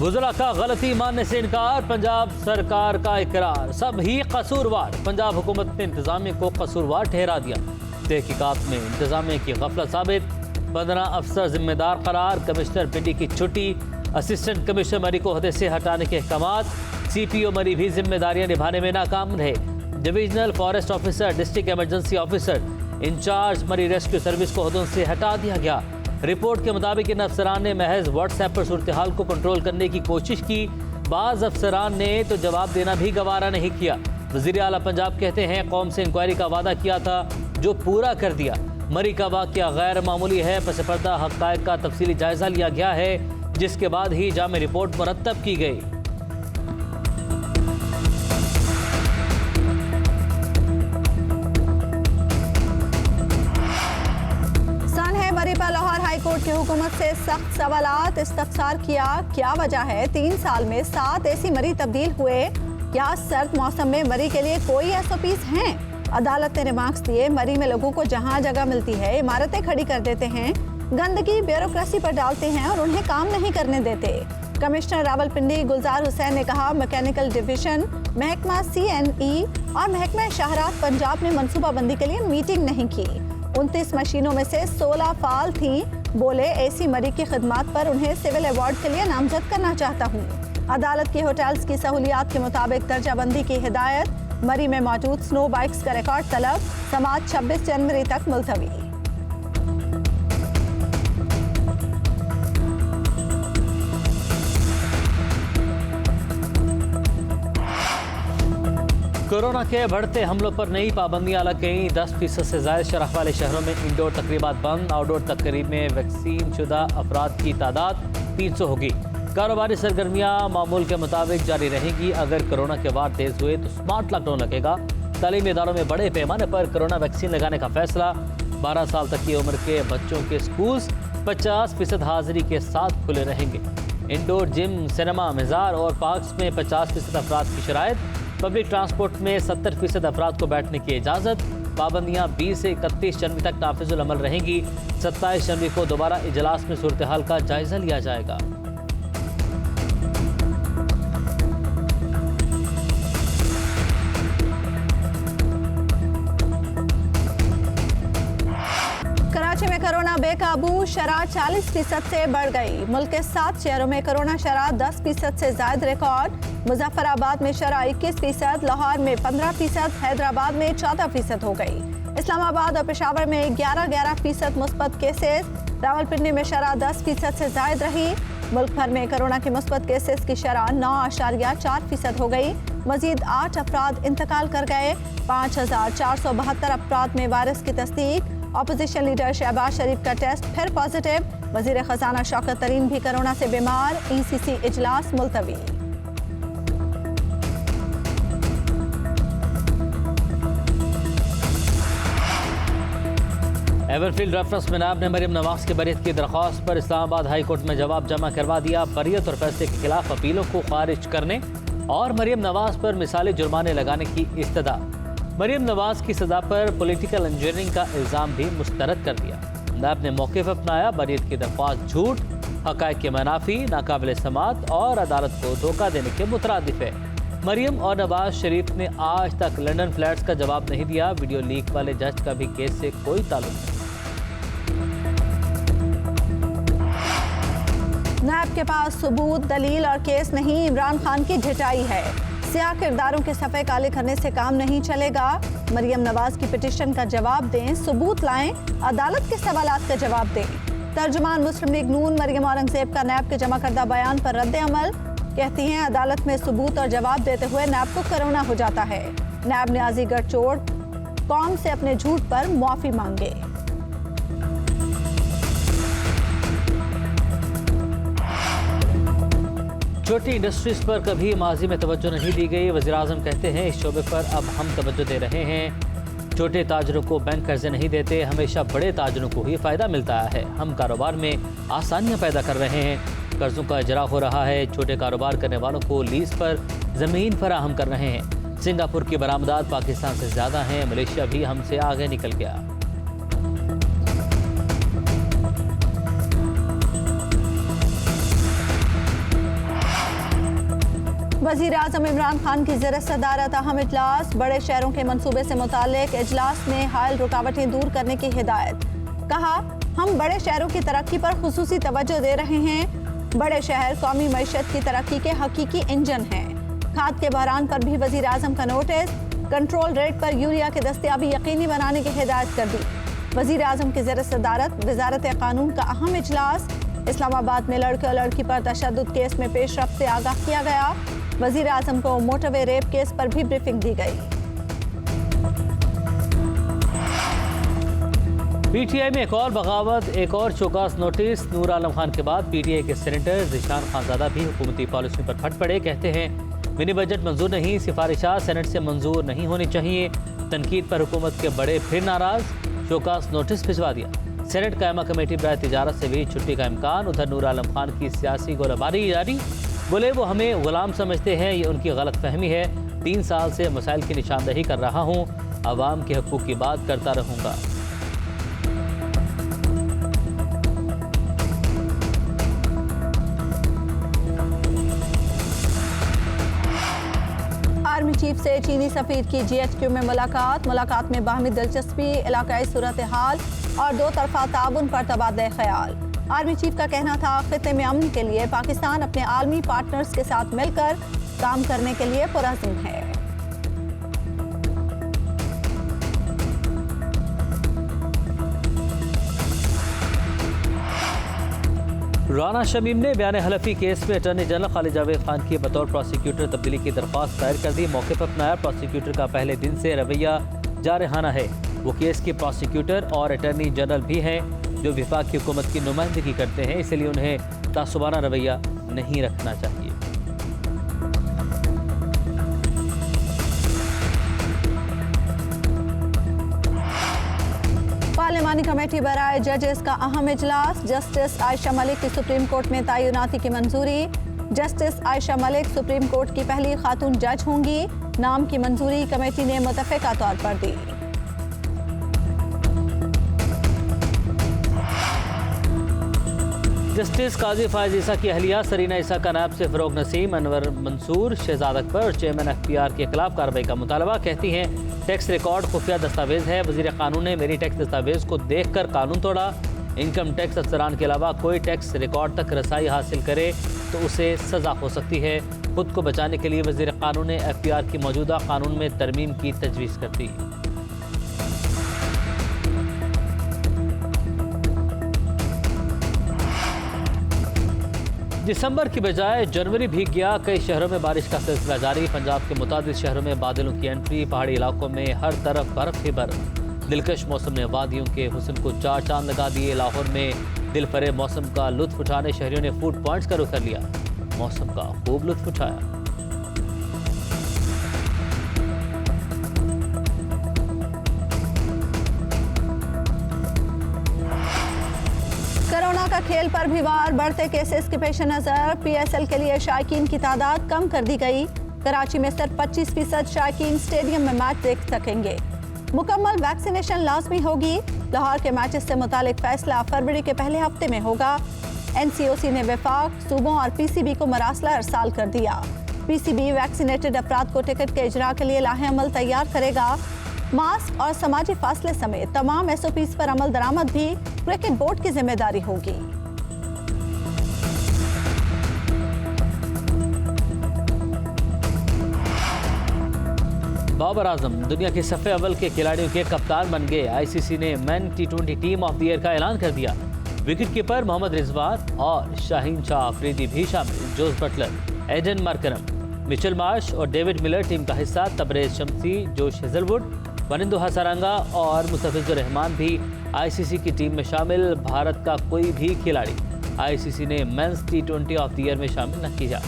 वुज़रा का गलती मानने से इनकार, पंजाब सरकार का इकरार। सब ही कसूरवार। पंजाब हुकूमत ने इंतजामिया को कसूरवार ठहरा दिया। तहकीकात में इंतजामिया की गफलत साबित। 15 अफसर जिम्मेदार करार। कमिश्नर पिंडी की छुट्टी। असिस्टेंट कमिश्नर मरी को ओहदे से हटाने के अहकाम। CPO मरी भी जिम्मेदारियां निभाने में नाकाम रहे। Divisional forest officer, district emergency officer incharge Murree rescue service को ओहदों से हटा दिया गया। रिपोर्ट के मुताबिक इन अफसरान ने महज व्हाट्सएप पर सूरत हाल को कंट्रोल करने की कोशिश की। बाज़ अफसरान ने तो जवाब देना भी गवारा नहीं किया। वज़ीर आला पंजाब कहते हैं कौम से इंक्वायरी का वादा किया था जो पूरा कर दिया। मरी का वाक़या गैर मामूली है। पस पर्दा हक़ाइक़ का तफसीली जायज़ा लिया गया है, जिसके बाद ही जामे रिपोर्ट मुरतब की गई। लाहौर हाई कोर्ट की हुकूमत से सख्त सवालात। इस्तफसार किया, क्या वजह है 3 साल में 7 ऐसी मरी तब्दील हुए? क्या सर्द मौसम में मरी के लिए कोई SOPs हैं? अदालत ने रिमार्क्स दिए, मरी में लोगों को जहां जगह मिलती है इमारतें खड़ी कर देते हैं, गंदगी ब्यूरोक्रेसी पर डालते हैं और उन्हें काम नहीं करने देते। कमिश्नर रावलपिंडी गुलजार हुसैन ने कहा, मैकेनिकल डिवीजन, महकमा CNE और महकमा शहरात पंजाब ने मनसूबाबंदी के लिए मीटिंग नहीं की। 29 मशीनों में से 16 फाल थी। बोले, ऐसी मरी की खिदमात पर उन्हें सिविल अवार्ड के लिए नामजद करना चाहता हूँ। अदालत की होटल्स की सहूलियात के मुताबिक दर्जाबंदी की हिदायत। मरी में मौजूद स्नो बाइक्स का रिकॉर्ड तलब। समात 26 जनवरी तक मुलतवी। कोरोना के बढ़ते हमलों पर नई पाबंदियां लग गईं। 10% से ज़ायद शरह वाले शहरों में इंडोर तकरीबात बंद। आउटडोर तकरीब में वैक्सीन शुदा अफराद की तादाद 300 होगी। कारोबारी सरगर्मियां मामूल के मुताबिक जारी रहेंगी। अगर कोरोना के वार तेज़ हुए तो स्मार्ट लॉकडाउन लगेगा। तालीमी इदारों में बड़े पैमाने पर कोरोना वैक्सीन लगाने का फैसला। 12 साल तक की उम्र के बच्चों के स्कूल्स 50% हाजिरी के साथ खुले रहेंगे। इंडोर जिम, सिनेमा, मज़ार और पार्क्स में 50% अफराद की शराइत। पब्लिक ट्रांसपोर्ट में 70% अफराद को बैठने की इजाज़त। पाबंदियाँ 20 से 31 जनवरी तक नाफिजुल अमल रहेंगी। 27 जनवरी को दोबारा इजलास में सूरत हाल का जायजा लिया जाएगा। कराची में कोरोना बेकाबू, शरह 40% से बढ़ गई। मुल्क के 7 शहरों में कोरोना शरह 10% से ज्यादा रिकॉर्ड। मुजफ्फराबाद में शरह 21%, लाहौर में 15%, हैदराबाद में 14% हो गई। इस्लामाबाद और पेशावर में 11% मुस्बत केसेस। रावलपिंडी में शरह 10% से ज्यादा रही। मुल्क भर में कोरोना के मुस्बत केसेस की शरह 9.4% हो गई। मजीद 8 अफराद इंतकाल कर गए। 5472 अफराद में वायरस की तस्दीक। अपोजिशन लीडर शहबाज शरीफ का टेस्ट फिर पॉजिटिव। वजीर खजाना शौकत तरीन भी कोरोना से बीमार। ECC इजलास मुलतवी। एवरफील्ड रेफरेंस में नायब ने मरियम नवाज की बरीयत की दरख्वास्त पर इस्लामाबाद हाई कोर्ट में जवाब जमा करवा दिया। बरीयत और फैसले के खिलाफ अपीलों को खारिज करने और मरियम नवाज पर मिसाली जुर्माने लगाने की इस्तदा। मरियम नवाज की सजा पर पॉलिटिकल इंजीनियरिंग का इल्ज़ाम भी मुस्तरद कर दिया। नायब ने मौक़िफ़ अपनाया, बरीयत की दरख्वास्त झूठ, हक़ाइक़ के मनाफी, नाकाबिल समात और अदालत को धोखा देने के मुतरादिफ है। मरियम और नवाज शरीफ ने आज तक लंदन फ्लैट्स का जवाब नहीं दिया। वीडियो लीक वाले जज का भी केस से कोई ताल्लुक नहीं। नायब के पास सबूत, दलील और केस नहीं, इमरान खान की ढिठाई है। सियाह किरदारों के सफ़े काले करने से काम नहीं चलेगा। मरियम नवाज की पिटीशन का जवाब दें, सबूत लाएं, अदालत के सवालात का जवाब दें। तर्जुमान मुस्लिम लीग नून मरियम औरंगजेब का नायब के जमा करदा बयान पर रद्द अमल। कहती हैं, अदालत में सबूत और जवाब देते हुए नायब को कोरोना हो जाता है। नायब न्याजी गढ़चोड़ कौम से अपने झूठ पर मुआफ़ी मांगे। छोटी इंडस्ट्रीज पर कभी माजी में तवज्जो नहीं दी गई। वज़ीर-ए-आज़म कहते हैं, इस शोबे पर अब हम तवज्जो दे रहे हैं। छोटे ताजरों को बैंक कर्जे नहीं देते, हमेशा बड़े ताजरों को ही फ़ायदा मिलता है। हम कारोबार में आसानियाँ पैदा कर रहे हैं। कर्जों का इजरा हो रहा है। छोटे कारोबार करने वालों को लीज पर ज़मीन फराहम कर रहे हैं। सिंगापुर की बरामदात पाकिस्तान से ज़्यादा हैं। मलेशिया भी हमसे आगे निकल गया। वजीर आजम इमरान खान की ज़ेर सदारत अहम इजलास, बड़े शहरों के मंसूबे से मुतालिक इजलास में हायल रुकावटें दूर करने की हिदायत। कहा, हम बड़े शहरों की तरक्की पर खुसूसी तवज्जो दे रहे हैं। बड़े शहर कौमी मईशत की तरक्की के हकीकी इंजन हैं। खाद के बहरान पर भी वजीर आजम का नोटिस, कंट्रोल रेट पर यूरिया की दस्तयाबी यकीनी बनाने की हिदायत कर दी। वजीर आजम की ज़ेर सदारत वजारत कानून का अहम इजलास, इस्लामाबाद में लड़के और लड़की पर तशद्दुद केस में पेशरफ्त से आगाह किया गया। वजीर आजम को मोटरवे रेप केस पर भी ब्रीफिंग दी गई। पीटीआई में एक और बगावत, एक और चौकास नोटिस। नूर आलम खान के बाद पीटीआई के सेनेटर ज़ीशान खानज़ादा भी हुकूमती पॉलिसी पर फट पड़े। कहते हैं मिनी बजट मंजूर नहीं, सिफारिशात सेनेट से मंजूर नहीं होनी चाहिए। तनकीद पर हुकूमत के बड़े फिर नाराज, चौकास नोटिस भिजवा दिया। सेनेट कायमा कमेटी बराए तिजारत से भी छुट्टी का इम्कान। उधर नूर आलम खान की सियासी गोलाबारी जारी, बोले वो हमें गुलाम समझते हैं, ये उनकी गलत फहमी है। 3 साल से मसाइल की निशानदही कर रहा हूँ, अवाम के हकूक़ की बात करता रहूँगा। आर्मी चीफ से चीनी सफीर की GHQ में मुलाकात में बाहमी दिलचस्पी, इलाकाई सूरत हाल और दो तरफा ताउन पर तबादला ख्याल। आर्मी चीफ का कहना था, खित्ते में अमन के लिए पाकिस्तान अपने आलमी पार्टनर्स के साथ मिलकर काम करने के लिए पुरअज़्म है। राना शमीम ने बयान हलफी केस में अटॉर्नी जनरल खालिद जावेद खान की बतौर प्रोसिक्यूटर तब्दीली की दरख्वास्त दायर कर दी। मौके पर अपनाया प्रोसिक्यूटर का पहले दिन से रवैया जारहाना है। वो केस के प्रोसिक्यूटर और अटॉर्नी जनरल भी हैं जो विफाक की हुकूमत की नुमाइंदगी करते हैं, इसलिए उन्हें तासुबाना रवैया नहीं रखना चाहिए। पार्लिमानी कमेटी बराए जजेस का अहम इजलास, जस्टिस आयशा मलिक की सुप्रीम कोर्ट में तैनाती की मंजूरी। Justice Ayesha Malik supreme court की पहली खातून जज होंगी। नाम की मंजूरी कमेटी ने मुतफ़िका तौर पर दी। जस्टिस काजी फायज ईसा की अहलिया सरीना ईसा का नायब से फ़रोग नसीम, अनवर मंसूर, शहजाद अकबर और चेयरमैन FPR के खिलाफ कार्रवाई का मुतालबा। कहती हैं टैक्स रिकॉर्ड खुफिया दस्तावेज है। वज़ीर कानून ने मेरी टैक्स दस्तावेज को देख कर कानून तोड़ा। इनकम टैक्स अफसरान के अलावा कोई टैक्स रिकॉर्ड तक रसाई हासिल करे तो उसे सज़ा हो सकती है। खुद को बचाने के लिए वज़ीर कानून ने FPR की मौजूदा कानून में तरमीम की तजवीज़ कर दी। दिसंबर की बजाय जनवरी भीग गया। कई शहरों में बारिश का सिलसिला जारी। पंजाब के मुतादिद शहरों में बादलों की एंट्री, पहाड़ी इलाकों में हर तरफ बर्फ ही बर्फ। दिलकश मौसम ने वादियों के हुस्न को 4 चांद लगा दिए। लाहौर में दिलफरेब मौसम का लुत्फ उठाने शहरियों ने फूड पॉइंट्स का रुख कर लिया, मौसम का खूब लुत्फ उठाया। कोरोना का खेल पर भी वार, बढ़ते केसेस के पेश नज़र PSL के लिए शायकीन की तादाद कम कर दी गई। कराची में सिर्फ 25% शायकीन स्टेडियम में मैच देख सकेंगे। मुकम्मल वैक्सीनेशन लाजमी होगी। लाहौर के मैचेस से मुतालिक फैसला फरवरी के पहले हफ्ते में होगा। NCOC ने वफाक, सूबों और PCB को मरासला अरसाल कर दिया। PCB वैक्सीनेटेड अफराद को टिकट के इजरा के लिए लाहे अमल तैयार करेगा। मास्क और समाजी फासले समेत तमाम SOPs पर अमल दरामद भी क्रिकेट बोर्ड की जिम्मेदारी होगी। बाबर आजम दुनिया के सफ़े अव्वल के खिलाड़ियों के कप्तान बन गए। ICC ने man T20 team of the year का ऐलान कर दिया। विकेट कीपर मोहम्मद रिजवान और शाहीन शाह अफरीदी भी शामिल। Jos Buttler, Aiden Markram, Mitchell Marsh और डेविड मिलर टीम का हिस्सा। तबरेज शम्सी, जोश हेजलवुड, वनिंदु हसारंगा और मुस्तफिजुर रहमान भी ICC की टीम में शामिल। भारत का कोई भी खिलाड़ी ICC ने mains T20 of the year में शामिल न किया।